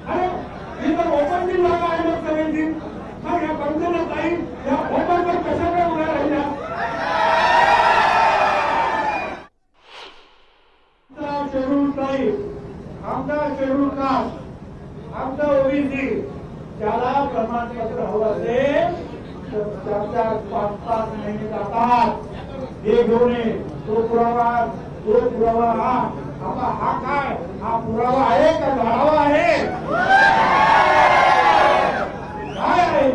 अरे इधर ओपन भी लगा है लोग सगळ्यांची मग या बंदूला ताई या ओपनवर कशा काय उभ्या राहिल्या शेड्यूल ताई आमचा शेड्यूल कास्ट आमचा ओबीसी त्याला प्रमाणपत्र हवं असेल तर त्याच्या 5-5 महिने जातात हे घेऊन तो पुरावा हा काय हा पुरावा आहे का गाढवा आहे काय आहे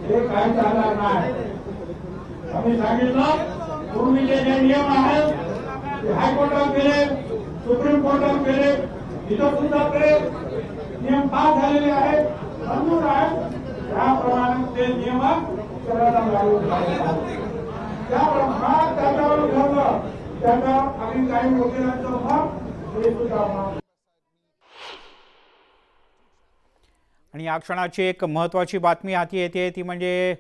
हे काय चालणार नाही आम्ही सांगितलं पूर्वीचे जे नियम आहेत ते हायकोर्टात गेले सुप्रीम कोर्टात गेले इथं सुद्धा ते नियम पास झालेले आहेत मंजूर आहेत त्याप्रमाणे ते नियम सगळ्यांना लागू त्याप्रमाणे त्याच्यावर ठरलं त्याचा आम्ही काही वकिलांचं मत हे सुद्धा आणि या क्षणाची एक महत्त्वाची बातमी हाती येते ती म्हणजे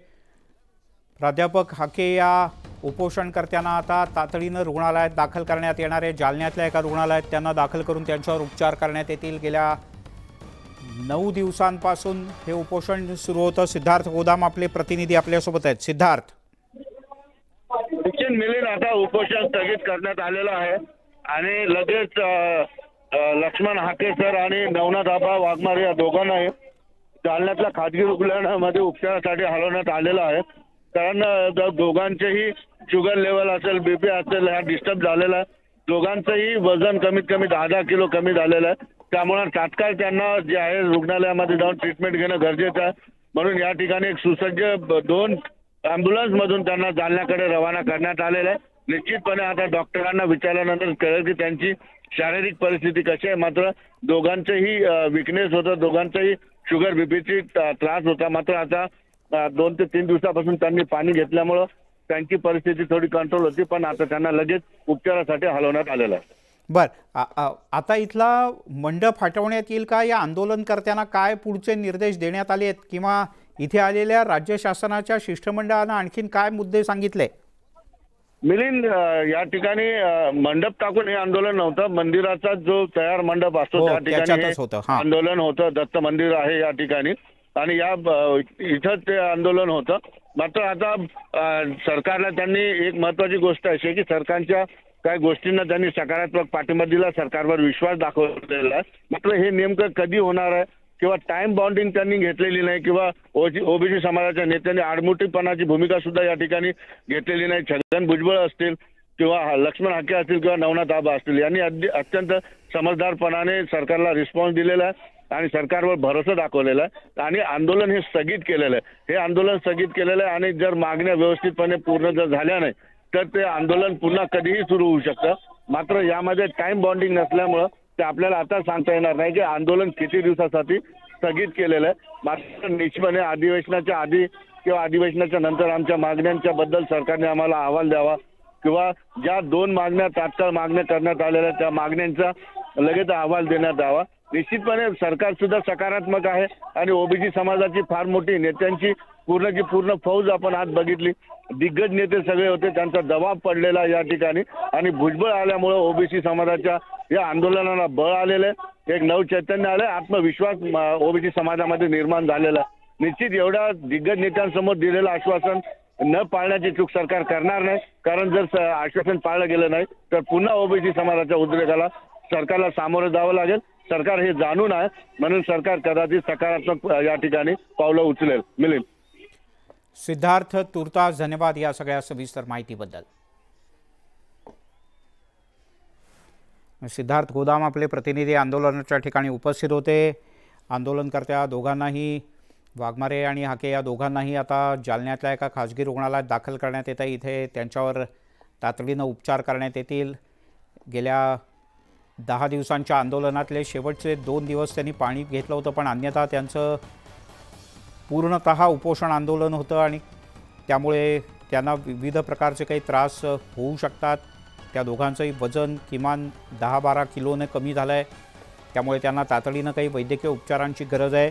प्राध्यापक हाके या उपोषणकर्त्यांना आता तातडीनं रुग्णालयात दाखल करण्यात येणार आहे। जालन्यातल्या एका रुग्णालयात त्यांना दाखल करून त्यांच्यावर उपचार करण्यात येतील। गेल्या 9 दिवसांपासून हे उपोषण सुरू होतं। सिद्धार्थ गोदाम आपले प्रतिनिधी आपल्यासोबत आहेत। सिद्धार्थ, मिलिंद आता उपोषण स्थगित करण्यात आलेलं आहे आणि लगेच लक्ष्मण हाके सर आणि नवनाथ आबा वाघमारे या दोघांनाही जालन्यातल्या खाजगी रुग्णालयामध्ये उपचारासाठी हलवण्यात आलेलं आहे। कारण दोघांचेही शुगर लेवल असेल बीपी असेल हा डिस्टर्ब झालेला आहे। दोघांचंही वजन कमीत कमी 10 किलो कमी झालेलं आहे। त्यामुळे तात्काळ त्यांना जे आहे रुग्णालयामध्ये जाऊन ट्रीटमेंट घेणं गरजेचं आहे। म्हणून या ठिकाणी एक सुसज्ज 2 ॲम्ब्युलन्स मधून त्यांना जालन्याकडे रवाना करण्यात आलेलं आहे। निश्चितपणे आता डॉक्टरांना विचारल्यानंतर कळेल की त्यांची शारीरिक परिस्थिती कशी आहे। मात्र दोघांचंही विकनेस होतं, दोघांचंही शुगर बीपीची त्रास होता। मात्र आता 2 ते 3 दिवसापासून त्यांनी पाणी घेतल्यामुळं त्यांची परिस्थिती थोडी कंट्रोल होती, पण आता त्यांना लगेच उपचारासाठी हलवण्यात आलेलं आहे। आता इथला मंडप हटवण्यात येईल का? या आंदोलनकर्त्यांना काय पुढचे निर्देश देण्यात आले आहेत किंवा इथे आलेल्या राज्य शासनाच्या शिष्टमंडळानं आणखीन काय मुद्दे सांगितले? मिलिंद, या ठिकाणी मंडप टाकून हे आंदोलन नव्हतं। मंदिराचा जो तयार मंडप असतो त्या ठिकाणी आंदोलन होतं। दत्त मंदिर आहे या ठिकाणी आणि या इथं ते आंदोलन होतं। मात्र आता सरकारला त्यांनी एक महत्वाची गोष्ट अशी की सरकारच्या काही गोष्टींना त्यांनी सकारात्मक पाठिंबा दिला, सरकारवर विश्वास दाखवलेला आहे। मात्र हे नेमकं कधी होणार आहे किंवा टाइम बाउंडिंग त्यांनी घेतलेली नाही किंवा ओबीसी समाजाच्या नेत्यांनी आडमुठीपणाची भूमिका सुद्धा या ठिकाणी घेतलेली नाही। छगन भुजबळ असतील किंवा लक्ष्मण हाके असतील किंवा नवनाथ आबा असतील यांनी अत्यंत समजदारपणाने सरकारला रिस्पॉन्स दिलेला आहे आणि सरकारवर भरोसा दाखवलेला आहे आणि आंदोलन हे स्थगित केलेलं आहे। हे आंदोलन स्थगित केलेलं आहे आणि जर मागण्या व्यवस्थितपणे पूर्ण जर झाल्या नाही तर ते आंदोलन पुन्हा कधीही सुरू होऊ शकतं। मात्र यामध्ये टाइम बाउंडिंग नसल्यामुळं ते आपल्याला आता सांगता येणार नाही की आंदोलन किती दिवसासाठी स्थगित केलेलं आहे। मात्र निश्चितपणे अधिवेशनाच्या आधी किंवा अधिवेशनाच्या नंतर आमच्या मागण्यांच्या बद्दल सरकारने आम्हाला अहवाल द्यावा किंवा ज्या 2 मागण्या तात्काळ मागण्या करण्यात आलेल्या त्या मागण्यांचा लगेच अहवाल देण्यात यावा। निश्चितपणे सरकार सुद्धा सकारात्मक आहे आणि ओबीसी समाजाची फार मोठी नेत्यांची पूर्ण फौज आपण आज बघितली। दिग्गज नेते सगळे होते, त्यांचा दबाव पडलेला या ठिकाणी आणि भुजबळ आल्यामुळे ओबीसी समाजाच्या या आंदोलनाला बळ आलेलं आहे, एक नवचैतन्य आलं, आत्मविश्वास ओबीसी समाजामध्ये निर्माण झालेला आहे। निश्चित एवढ्या दिग्गज नेत्यांसमोर दिलेलं आश्वासन न पाळण्याची चूक सरकार करणार नाही। कारण जर आश्वासन पाळलं गेलं नाही तर पुन्हा ओबीसी समाजाच्या उद्रेकाला सरकारला सामोरं जावं लागेल। सरकार हे जाणून आहे म्हणून सरकार कदाचित सकारात्मक या ठिकाणी पावलं उचलेल। मिलिंद, सिद्धार्थ, तुर्तास धन्यवाद या सगळ्या सविस्तर माहितीबद्दल। सिद्धार्थ गोदाम आपले प्रतिनिधी आंदोलनाच्या ठिकाणी उपस्थित होते। आंदोलनकर्त्या दोघांनाही, वाघमारे आणि हाके या दोघांनाही आता जालन्यातल्या एका खाजगी रुग्णालयात दाखल करण्यात येत आहे। इथे त्यांच्यावर तातडीनं उपचार करण्यात येतील। गेल्या 10 दिवसांच्या आंदोलनातले शेवटचे 2 दिवस त्यांनी पाणी घेतलं होतं, पण अन्यथा त्यांचं पूर्णतः उपोषण आंदोलन होतं आणि त्यामुळे त्यांना विविध प्रकारचे काही त्रास होऊ शकतात। त्या दोघांचंही वजन किमान 10-12 किलोने कमी झालं आहे, त्यामुळे त्यांना तातडीनं काही वैद्यकीय उपचारांची गरज आहे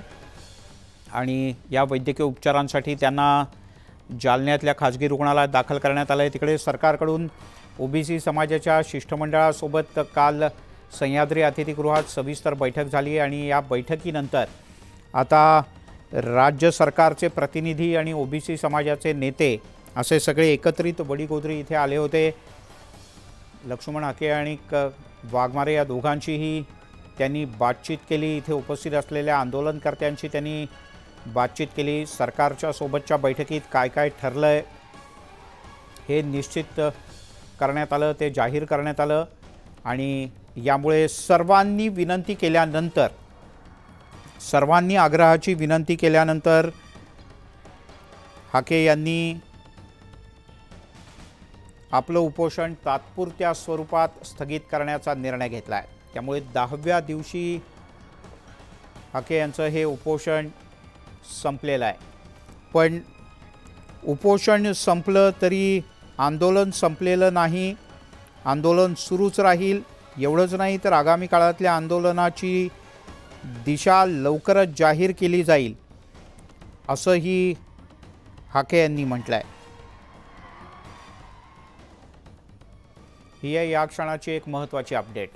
आणि या वैद्यकीय उपचारांसाठी त्यांना जालन्यातल्या खाजगी रुग्णालयात दाखल करण्यात आलं आहे। तिकडे सरकारकडून ओबीसी समाजाच्या शिष्टमंडळासोबत काल सह्याद्री अतिथीगृहात सविस्तर बैठक झाली आणि या बैठकीनंतर आता राज्य सरकारचे प्रतिनिधी आणि ओबीसी समाजाचे नेते असे सगळे एकत्रित वडीगोद्री इथे आले होते। लक्ष्मण हाके आणि वाघमारे या दोघांचीही त्यांनी बातचीत केली। इथे उपस्थित असलेल्या आंदोलनकर्त्यांची त्यांनी बातचीत केली। सरकारच्या सोबतच्या बैठकीत काय काय ठरलंय हे निश्चित करण्यात आलं, ते जाहीर करण्यात आलं आणि यामुळे सर्वांनी विनंती केल्यानंतर, सर्वांनी आग्रहाची विनंती केल्यानंतर हाके यांनी आपलं उपोषण तात्पुरत्या स्वरूपात स्थगित करण्याचा निर्णय घेतला आहे। त्यामुळे 10व्या दिवशी हाके यांचं हे उपोषण संपलेलं आहे। पण उपोषण संपलं तरी आंदोलन संपलेलं नाही, आंदोलन सुरूच राहील। एवढंच नाही तर आगामी काळातल्या आंदोलनाची दिशा लवकरच जाहीर केली जाईल असंही हाके यांनी म्हटलं आहे। ही आहे या क्षणाची एक महत्त्वाची अपडेट।